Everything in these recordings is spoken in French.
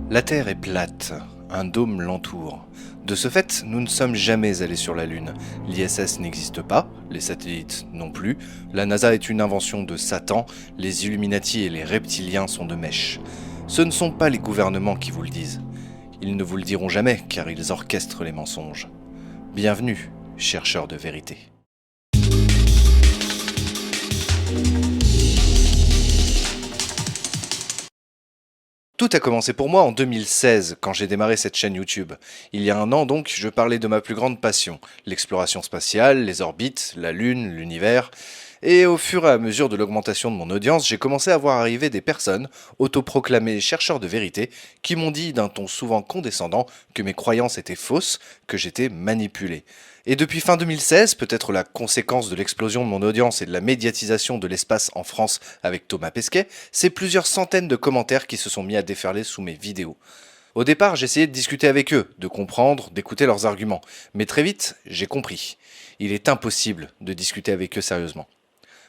La Terre est plate, un dôme l'entoure. De ce fait, nous ne sommes jamais allés sur la Lune. L'ISS n'existe pas, les satellites non plus, la NASA est une invention de Satan, les Illuminati et les reptiliens sont de mèche. Ce ne sont pas les gouvernements qui vous le disent. Ils ne vous le diront jamais car ils orchestrent les mensonges. Bienvenue, chercheurs de vérité. Tout a commencé pour moi en 2016, quand j'ai démarré cette chaîne YouTube. Il y a un an donc, je parlais de ma plus grande passion, l'exploration spatiale, les orbites, la Lune, l'univers. Et au fur et à mesure de l'augmentation de mon audience, j'ai commencé à voir arriver des personnes, autoproclamées chercheurs de vérité, qui m'ont dit d'un ton souvent condescendant que mes croyances étaient fausses, que j'étais manipulé. Et depuis fin 2016, peut-être la conséquence de l'explosion de mon audience et de la médiatisation de l'espace en France avec Thomas Pesquet, c'est plusieurs centaines de commentaires qui se sont mis à déferler sous mes vidéos. Au départ, j'essayais de discuter avec eux, de comprendre, d'écouter leurs arguments. Mais très vite, j'ai compris. Il est impossible de discuter avec eux sérieusement.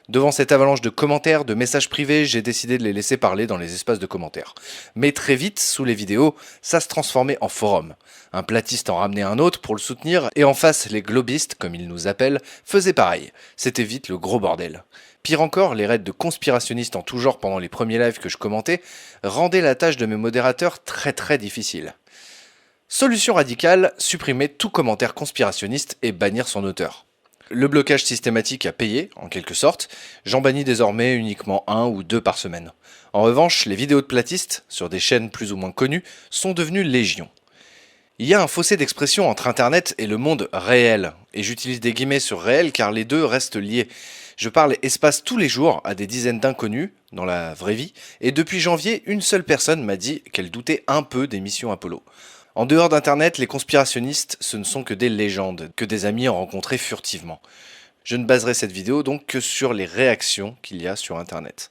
Devant cette avalanche de commentaires, de messages privés, j'ai décidé de les laisser parler dans les espaces de commentaires. Mais très vite, sous les vidéos, ça se transformait en forum. Un platiste en ramenait un autre pour le soutenir, et en face, les globistes, comme ils nous appellent, faisaient pareil. C'était vite le gros bordel. Pire encore, les raids de conspirationnistes en tout genre pendant les premiers lives que je commentais rendaient la tâche de mes modérateurs très difficile. Solution radicale, supprimer tout commentaire conspirationniste et bannir son auteur. Le blocage systématique a payé, en quelque sorte, j'en bannis désormais uniquement 1 ou 2 par semaine. En revanche, les vidéos de platistes, sur des chaînes plus ou moins connues, sont devenues légion. Il y a un fossé d'expression entre Internet et le monde réel, et j'utilise des guillemets sur réel car les deux restent liés. Je parle espace tous les jours à des dizaines d'inconnus, dans la vraie vie, et depuis janvier, une seule personne m'a dit qu'elle doutait un peu des missions Apollo. En dehors d'Internet, les conspirationnistes, ce ne sont que des légendes, que des amis ont rencontrés furtivement. Je ne baserai cette vidéo donc que sur les réactions qu'il y a sur Internet.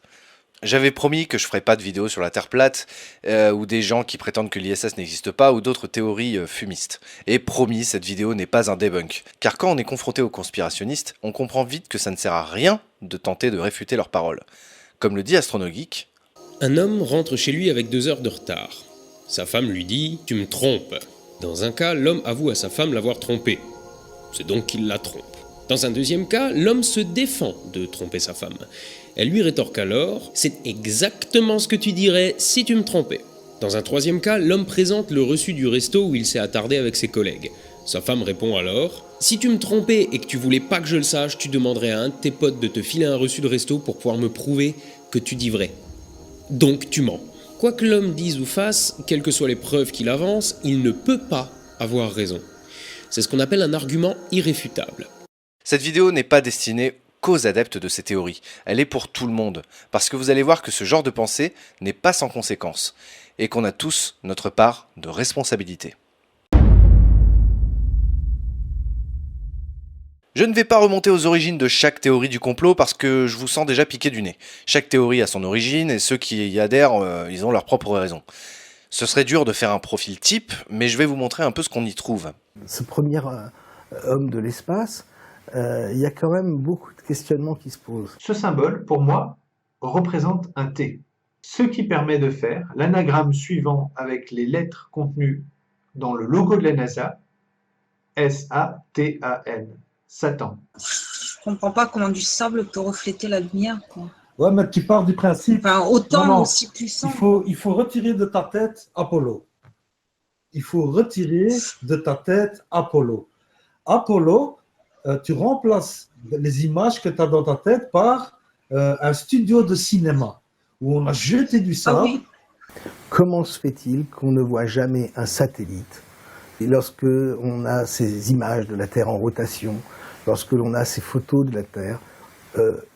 J'avais promis que je ferais pas de vidéo sur la Terre plate, ou des gens qui prétendent que l'ISS n'existe pas, ou d'autres théories fumistes. Et promis, cette vidéo n'est pas un debunk. Car quand on est confronté aux conspirationnistes, on comprend vite que ça ne sert à rien de tenter de réfuter leurs paroles. Comme le dit AstronoGeek, un homme rentre chez lui avec 2 heures de retard. Sa femme lui dit « Tu me trompes ». Dans un cas, l'homme avoue à sa femme l'avoir trompé. C'est donc qu'il la trompe. Dans un deuxième cas, l'homme se défend de tromper sa femme. Elle lui rétorque alors « C'est exactement ce que tu dirais si tu me trompais ». Dans un troisième cas, l'homme présente le reçu du resto où il s'est attardé avec ses collègues. Sa femme répond alors « Si tu me trompais et que tu voulais pas que je le sache, tu demanderais à un de tes potes de te filer un reçu de resto pour pouvoir me prouver que tu dis vrai. Donc tu mens ». Quoi que l'homme dise ou fasse, quelles que soient les preuves qu'il avance, il ne peut pas avoir raison. C'est ce qu'on appelle un argument irréfutable. Cette vidéo n'est pas destinée qu'aux adeptes de ces théories, elle est pour tout le monde, parce que vous allez voir que ce genre de pensée n'est pas sans conséquences, et qu'on a tous notre part de responsabilité. Je ne vais pas remonter aux origines de chaque théorie du complot parce que je vous sens déjà piqué du nez. Chaque théorie a son origine et ceux qui y adhèrent, ils ont leurs propres raisons. Ce serait dur de faire un profil type, mais je vais vous montrer un peu ce qu'on y trouve. Ce premier homme de l'espace, il y a quand même beaucoup de questionnements qui se posent. Ce symbole, pour moi, représente un T, ce qui permet de faire l'anagramme suivant avec les lettres contenues dans le logo de la NASA, S-A-T-A-N. Satan. Je comprends pas comment du sable peut refléter la lumière, quoi. Ouais, mais tu pars du principe. Enfin, autant Non, aussi puissant. il faut retirer de ta tête Apollo. Il faut retirer de ta tête Apollo. Apollo, tu remplaces les images que tu as dans ta tête par un studio de cinéma où on a jeté du sable. Ah oui. Comment se fait-il qu'on ne voit jamais un satellite? Et lorsque on a ces images de la Terre en rotation, lorsque l'on a ces photos de la Terre,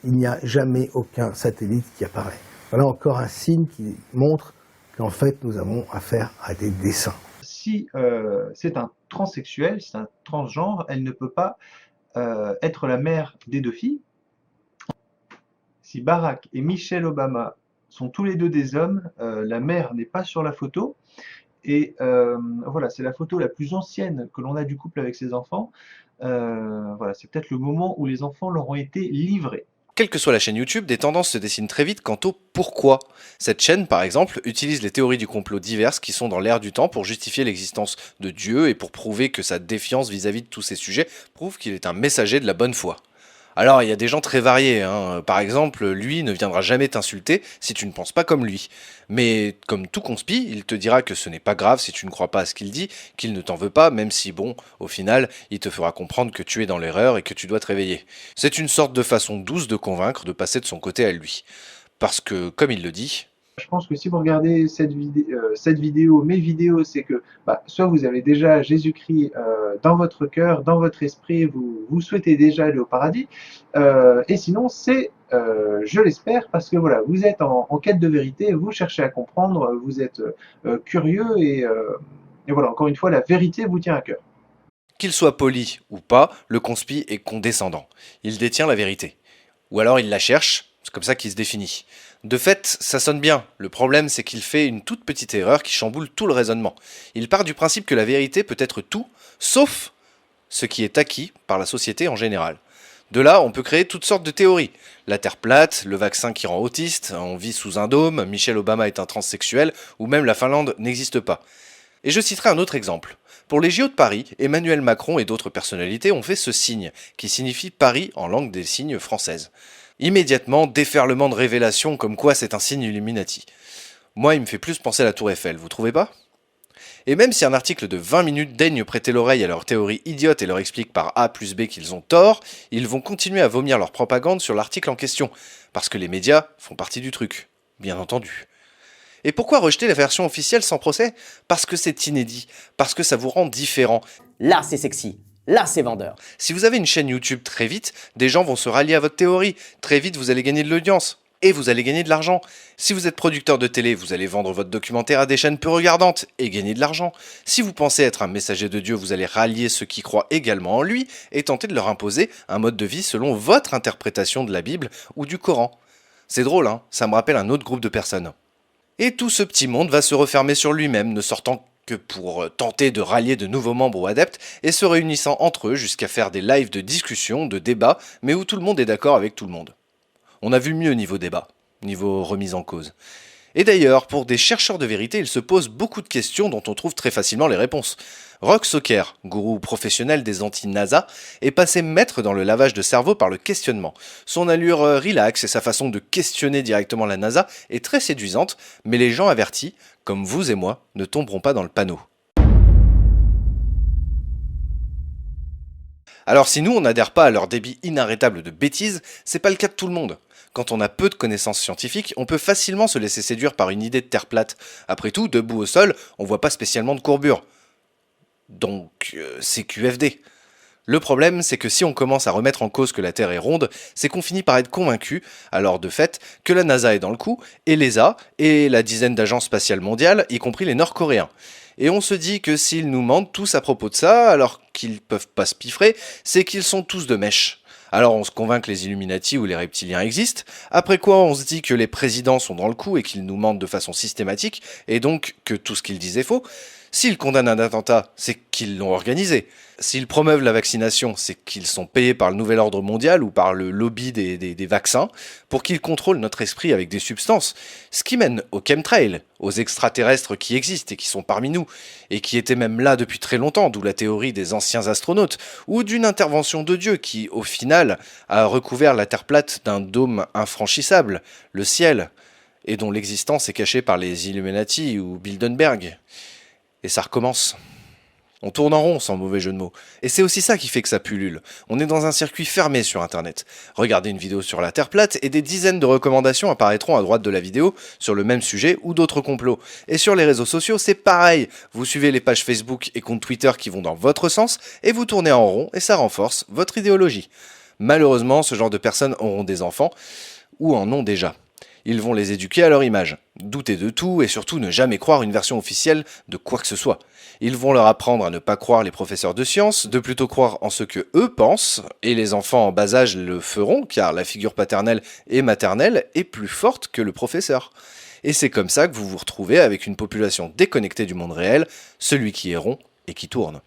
il n'y a jamais aucun satellite qui apparaît. Voilà encore un signe qui montre qu'en fait nous avons affaire à des dessins. Si c'est un transsexuel, c'est un transgenre, elle ne peut pas être la mère des 2 filles. Si Barack et Michelle Obama sont tous les 2 des hommes, la mère n'est pas sur la photo. Et voilà, c'est la photo la plus ancienne que l'on a du couple avec ses enfants. Voilà, c'est peut-être le moment où les enfants leur ont été livrés. Quelle que soit la chaîne YouTube, des tendances se dessinent très vite quant au pourquoi. Cette chaîne, par exemple, utilise les théories du complot diverses qui sont dans l'air du temps pour justifier l'existence de Dieu et pour prouver que sa défiance vis-à-vis de tous ces sujets prouve qu'il est un messager de la bonne foi. Alors, il y a des gens très variés, hein. Par exemple, lui ne viendra jamais t'insulter si tu ne penses pas comme lui. Mais comme tout conspi, il te dira que ce n'est pas grave si tu ne crois pas à ce qu'il dit, qu'il ne t'en veut pas, même si, bon, au final, il te fera comprendre que tu es dans l'erreur et que tu dois te réveiller. C'est une sorte de façon douce de convaincre de passer de son côté à lui. Parce que, comme il le dit, Je pense que si vous regardez cette vidéo, mes vidéos, c'est que soit vous avez déjà Jésus-Christ dans votre cœur, dans votre esprit, vous souhaitez déjà aller au paradis, et sinon c'est, je l'espère, parce que voilà, vous êtes en quête de vérité, vous cherchez à comprendre, vous êtes curieux, et voilà, encore une fois, la vérité vous tient à cœur. qu'il soit poli ou pas, le conspi est condescendant. Il détient la vérité. Ou alors il la cherche, c'est comme ça qu'il se définit. De fait, ça sonne bien. Le problème, c'est qu'il fait une toute petite erreur qui chamboule tout le raisonnement. Il part du principe que la vérité peut être tout, sauf ce qui est acquis par la société en général. De là, on peut créer toutes sortes de théories. La Terre plate, le vaccin qui rend autiste, on vit sous un dôme, Michelle Obama est un transsexuel, ou même la Finlande n'existe pas. Et je citerai un autre exemple. Pour les JO de Paris, Emmanuel Macron et d'autres personnalités ont fait ce signe, qui signifie Paris en langue des signes française. Immédiatement, déferlement de révélations comme quoi c'est un signe Illuminati. Moi, il me fait plus penser à la Tour Eiffel, vous trouvez pas ? Et même si un article de 20 minutes daigne prêter l'oreille à leurs théories idiotes et leur explique par A plus B qu'ils ont tort, ils vont continuer à vomir leur propagande sur l'article en question, parce que les médias font partie du truc, bien entendu. Et pourquoi rejeter la version officielle sans procès ? Parce que c'est inédit, parce que ça vous rend différent. Là, c'est sexy. Là, c'est vendeur. Si vous avez une chaîne YouTube très vite, des gens vont se rallier à votre théorie. Très vite, vous allez gagner de l'audience. Et vous allez gagner de l'argent. Si vous êtes producteur de télé, vous allez vendre votre documentaire à des chaînes peu regardantes et gagner de l'argent. Si vous pensez être un messager de Dieu, vous allez rallier ceux qui croient également en lui et tenter de leur imposer un mode de vie selon votre interprétation de la Bible ou du Coran. C'est drôle, hein ? Ça me rappelle un autre groupe de personnes. Et tout ce petit monde va se refermer sur lui-même, ne sortant que pour tenter de rallier de nouveaux membres ou adeptes et se réunissant entre eux jusqu'à faire des lives de discussion, de débat, mais où tout le monde est d'accord avec tout le monde. On a vu mieux niveau débat, niveau remise en cause. Et d'ailleurs, pour des chercheurs de vérité, il se pose beaucoup de questions dont on trouve très facilement les réponses. Rock Soker, gourou professionnel des anti-NASA, est passé maître dans le lavage de cerveau par le questionnement. Son allure relax et sa façon de questionner directement la NASA est très séduisante, mais les gens avertis, comme vous et moi, ne tomberont pas dans le panneau. Alors si nous on n'adhère pas à leur débit inarrêtable de bêtises, c'est pas le cas de tout le monde. Quand on a peu de connaissances scientifiques, on peut facilement se laisser séduire par une idée de terre plate. Après tout, debout au sol, on voit pas spécialement de courbure. Donc, c'est QFD. Le problème, c'est que si on commence à remettre en cause que la Terre est ronde, c'est qu'on finit par être convaincu, alors de fait, que la NASA est dans le coup, et l'ESA, et la dizaine d'agences spatiales mondiales, y compris les Nord-Coréens. Et on se dit que s'ils nous mentent tous à propos de ça, alors qu'ils peuvent pas se piffrer, c'est qu'ils sont tous de mèche. Alors on se convainc que les Illuminati ou les reptiliens existent, après quoi on se dit que les présidents sont dans le coup et qu'ils nous mentent de façon systématique, et donc que tout ce qu'ils disent est faux. S'ils condamnent un attentat, c'est qu'ils l'ont organisé. S'ils promeuvent la vaccination, c'est qu'ils sont payés par le nouvel ordre mondial ou par le lobby des vaccins pour qu'ils contrôlent notre esprit avec des substances. Ce qui mène au chemtrail, aux extraterrestres qui existent et qui sont parmi nous, et qui étaient même là depuis très longtemps, d'où la théorie des anciens astronautes, ou d'une intervention de Dieu qui, au final, a recouvert la Terre plate d'un dôme infranchissable, le ciel, et dont l'existence est cachée par les Illuminati ou Bilderberg. Et ça recommence. On tourne en rond, sans mauvais jeu de mots. Et c'est aussi ça qui fait que ça pullule. On est dans un circuit fermé sur Internet. Regardez une vidéo sur la Terre plate et des dizaines de recommandations apparaîtront à droite de la vidéo sur le même sujet ou d'autres complots. Et sur les réseaux sociaux, c'est pareil. Vous suivez les pages Facebook et comptes Twitter qui vont dans votre sens et vous tournez en rond et ça renforce votre idéologie. Malheureusement, ce genre de personnes auront des enfants ou en ont déjà. Ils vont les éduquer à leur image, douter de tout et surtout ne jamais croire une version officielle de quoi que ce soit. Ils vont leur apprendre à ne pas croire les professeurs de sciences, de plutôt croire en ce que eux pensent, et les enfants en bas âge le feront car la figure paternelle et maternelle est plus forte que le professeur. Et c'est comme ça que vous vous retrouvez avec une population déconnectée du monde réel, celui qui est rond et qui tourne.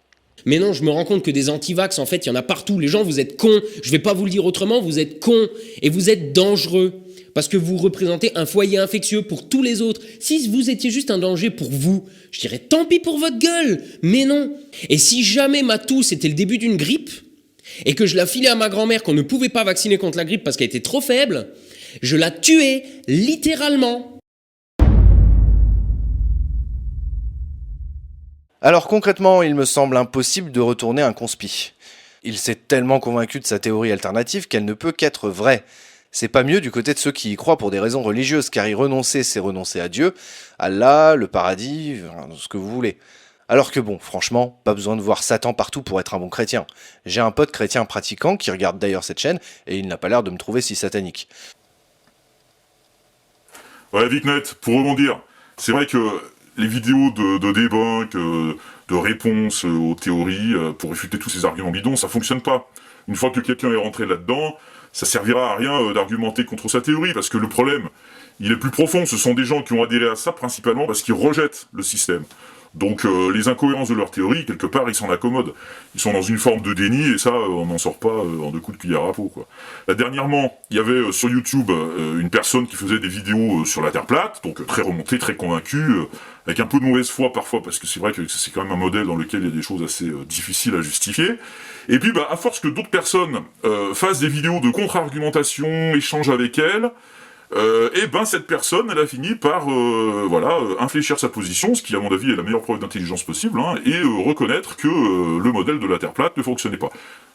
Mais non, je me rends compte que des antivax, en fait, il y en a partout. Les gens, vous êtes cons. Je vais pas vous le dire autrement, vous êtes cons. Et vous êtes dangereux. Parce que vous représentez un foyer infectieux pour tous les autres. Si vous étiez juste un danger pour vous, je dirais tant pis pour votre gueule. Mais non. Et si jamais ma toux était le début d'une grippe, et que je la filais à ma grand-mère qu'on ne pouvait pas vacciner contre la grippe parce qu'elle était trop faible, je la tuais, littéralement. Alors concrètement, il me semble impossible de retourner un conspi. Il s'est tellement convaincu de sa théorie alternative qu'elle ne peut qu'être vraie. C'est pas mieux du côté de ceux qui y croient pour des raisons religieuses, car y renoncer, c'est renoncer à Dieu, Allah, le paradis, ce que vous voulez. Alors que bon, franchement, pas besoin de voir Satan partout pour être un bon chrétien. J'ai un pote chrétien pratiquant qui regarde d'ailleurs cette chaîne, et il n'a pas l'air de me trouver si satanique. Ouais, Vicnet, pour rebondir, c'est vrai que les vidéos de debunk, de réponses aux théories, pour réfuter tous ces arguments bidons, ça fonctionne pas. Une fois que quelqu'un est rentré là-dedans, ça servira à rien d'argumenter contre sa théorie, parce que le problème, il est plus profond. Ce sont des gens qui ont adhéré à ça principalement parce qu'ils rejettent le système. Donc les incohérences de leur théorie, quelque part, ils s'en accommodent. Ils sont dans une forme de déni, et ça, on n'en sort pas en 2 coups de cuillère à peau, quoi. Là, dernièrement, il y avait sur YouTube une personne qui faisait des vidéos sur la Terre plate, donc très remontée, très convaincue, avec un peu de mauvaise foi parfois, parce que c'est vrai que c'est quand même un modèle dans lequel il y a des choses assez difficiles à justifier. Et puis, à force que d'autres personnes fassent des vidéos de contre-argumentation, échangent avec elle, cette personne, elle a fini par, infléchir sa position, ce qui, à mon avis, est la meilleure preuve d'intelligence possible, et reconnaître que le modèle de la Terre plate ne fonctionnait pas.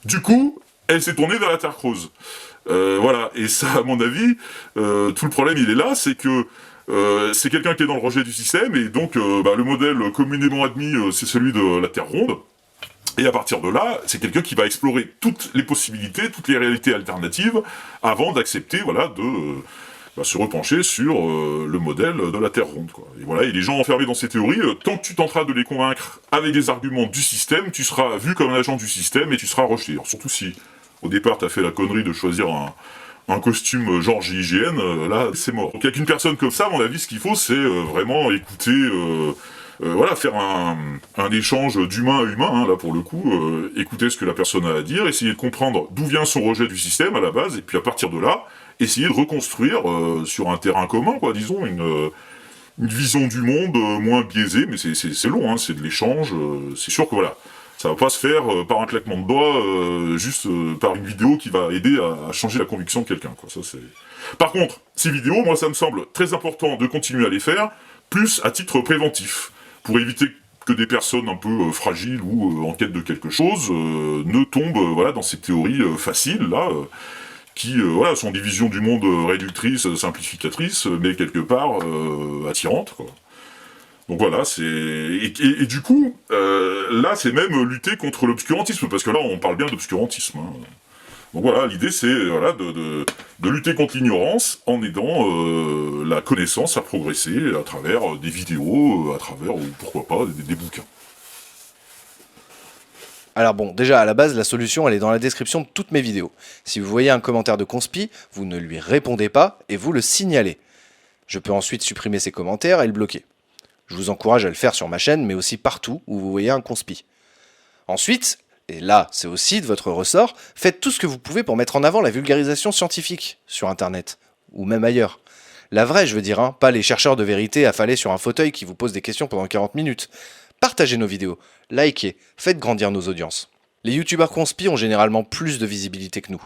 Du coup, elle s'est tournée vers la Terre creuse. Et ça, à mon avis, tout le problème, il est là, c'est que c'est quelqu'un qui est dans le rejet du système, et donc le modèle communément admis, c'est celui de la Terre ronde. Et à partir de là, c'est quelqu'un qui va explorer toutes les possibilités, toutes les réalités alternatives, avant d'accepter, de se repencher sur le modèle de la Terre ronde, quoi. Et voilà, et les gens enfermés dans ces théories, tant que tu tenteras de les convaincre avec des arguments du système, tu seras vu comme un agent du système et tu seras rejeté. Alors, surtout si, au départ, t'as fait la connerie de choisir un costume genre GIGN, là, c'est mort. Donc avec une personne comme ça, à mon avis, ce qu'il faut, c'est vraiment écouter... faire un échange d'humain à humain, là pour le coup, écouter ce que la personne a à dire, essayer de comprendre d'où vient son rejet du système à la base, et puis à partir de là, essayer de reconstruire sur un terrain commun, quoi, disons, une vision du monde moins biaisée, mais c'est long, c'est de l'échange, c'est sûr que voilà, ça va pas se faire par un claquement de doigts, juste par une vidéo qui va aider à changer la conviction de quelqu'un, quoi. Ça, c'est... Par contre, ces vidéos, moi ça me semble très important de continuer à les faire, plus à titre préventif, pour éviter que des personnes un peu fragiles ou en quête de quelque chose ne tombent dans ces théories faciles, là, qui sont des visions du monde réductrices, simplificatrices, mais quelque part attirantes, quoi. Donc voilà, c'est... Et du coup, là, c'est même lutter contre l'obscurantisme, parce que là, on parle bien d'obscurantisme, Donc voilà, l'idée c'est de lutter contre l'ignorance en aidant la connaissance à progresser à travers des vidéos, à travers, ou pourquoi pas, des bouquins. Alors bon, déjà à la base, la solution elle est dans la description de toutes mes vidéos. Si vous voyez un commentaire de conspi, vous ne lui répondez pas et vous le signalez. Je peux ensuite supprimer ces commentaires et le bloquer. Je vous encourage à le faire sur ma chaîne, mais aussi partout où vous voyez un conspi. Ensuite, et là c'est aussi de votre ressort, faites tout ce que vous pouvez pour mettre en avant la vulgarisation scientifique sur internet, ou même ailleurs. La vraie, je veux dire, pas les chercheurs de vérité affalés sur un fauteuil qui vous posent des questions pendant 40 minutes. Partagez nos vidéos, likez, faites grandir nos audiences. Les youtubeurs conspi ont généralement plus de visibilité que nous.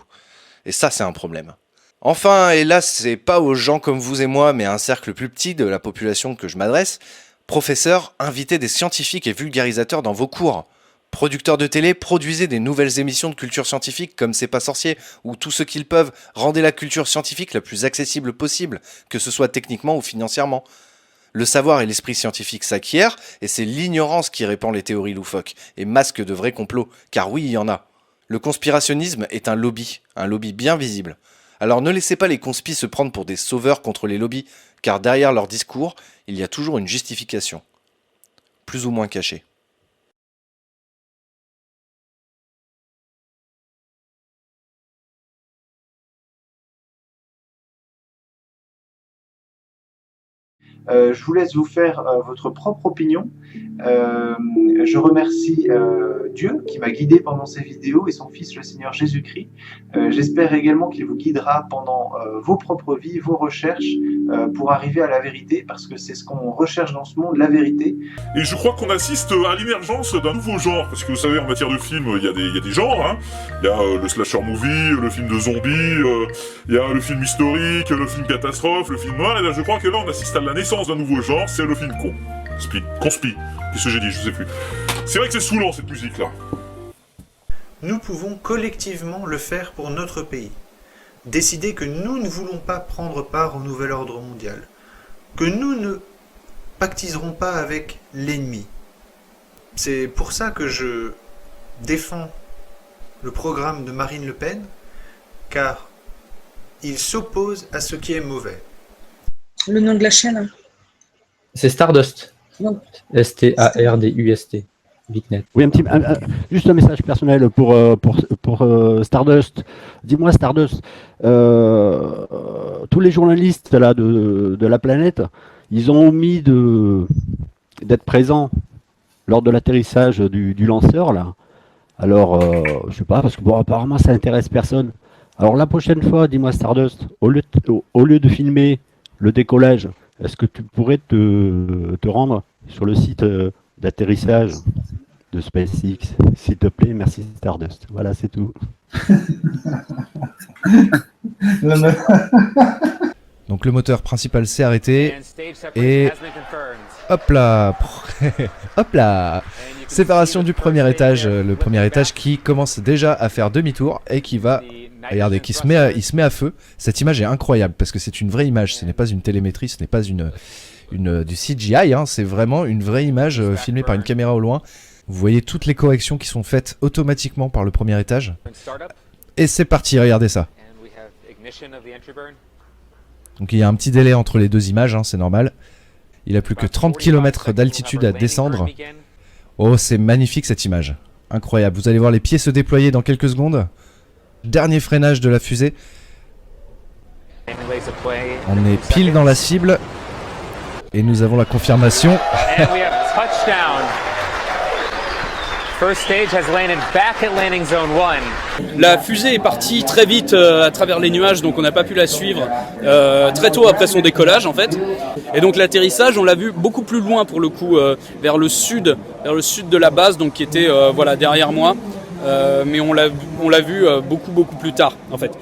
Et ça, c'est un problème. Enfin, et là, c'est pas aux gens comme vous et moi, mais à un cercle plus petit de la population que je m'adresse, professeurs, invitez des scientifiques et vulgarisateurs dans vos cours. Producteurs de télé, produisez des nouvelles émissions de culture scientifique comme C'est pas sorcier, ou tout ce qu'ils peuvent, rendez la culture scientifique la plus accessible possible, que ce soit techniquement ou financièrement. Le savoir et l'esprit scientifique s'acquièrent, et c'est l'ignorance qui répand les théories loufoques, et masque de vrais complots, car oui, il y en a. Le conspirationnisme est un lobby bien visible. Alors ne laissez pas les conspis se prendre pour des sauveurs contre les lobbies, car derrière leur discours, il y a toujours une justification. Plus ou moins cachée. Je vous laisse vous faire votre propre opinion. Je remercie Dieu qui m'a guidé pendant ces vidéos et son Fils le Seigneur Jésus-Christ. J'espère également qu'il vous guidera pendant vos propres vies, vos recherches pour arriver à la vérité, parce que c'est ce qu'on recherche dans ce monde, la vérité. Et je crois qu'on assiste à l'émergence d'un nouveau genre, parce que vous savez, en matière de film, il y a des genres, hein. Il y a le slasher movie, le film de zombies, il y a le film historique, le film catastrophe, le film noir, et là je crois que là on assiste à la naissance d'un nouveau genre, c'est le film conspi. Qu'est-ce que j'ai dit, je sais plus. C'est vrai que c'est saoulant cette musique-là. Nous pouvons collectivement le faire pour notre pays. Décider que nous ne voulons pas prendre part au nouvel ordre mondial. Que nous ne pactiserons pas avec l'ennemi. C'est pour ça que je défends le programme de Marine Le Pen, car il s'oppose à ce qui est mauvais. Le nom de la chaîne? C'est Stardust. Non. S-T-A-R-D-U-S-T. Bitnet. Oui, juste un message personnel pour Stardust. Dis-moi, Stardust, tous les journalistes là, de la planète, ils ont omis d'être présents lors de l'atterrissage du lanceur, là. Alors, je sais pas, parce que bon, apparemment, ça intéresse personne. Alors, la prochaine fois, dis-moi, Stardust, au lieu de filmer le décollage, est-ce que tu pourrais te rendre sur le site d'atterrissage de SpaceX, s'il te plaît? Merci, Stardust. Voilà, c'est tout. Donc le moteur principal s'est arrêté et hop là, hop là, séparation du premier étage, le premier étage qui commence déjà à faire demi-tour et qui va, regardez, il se met à feu. Cette image est incroyable parce que c'est une vraie image, ce n'est pas une télémétrie, ce n'est pas du CGI, hein, c'est vraiment une vraie image filmée par une caméra au loin. Vous voyez toutes les corrections qui sont faites automatiquement par le premier étage. Et c'est parti, regardez ça. Donc il y a un petit délai entre les deux images, hein, c'est normal. Il a plus que 30 km d'altitude à descendre. Oh, c'est magnifique cette image. Incroyable. Vous allez voir les pieds se déployer dans quelques secondes. Dernier freinage de la fusée. On est pile dans la cible. Et nous avons la confirmation. La fusée est partie très vite à travers les nuages, donc on n'a pas pu la suivre très tôt après son décollage en fait. Et donc l'atterrissage, on l'a vu beaucoup plus loin pour le coup, vers le sud de la base, donc qui était voilà derrière moi. Mais on l'a vu beaucoup plus tard en fait.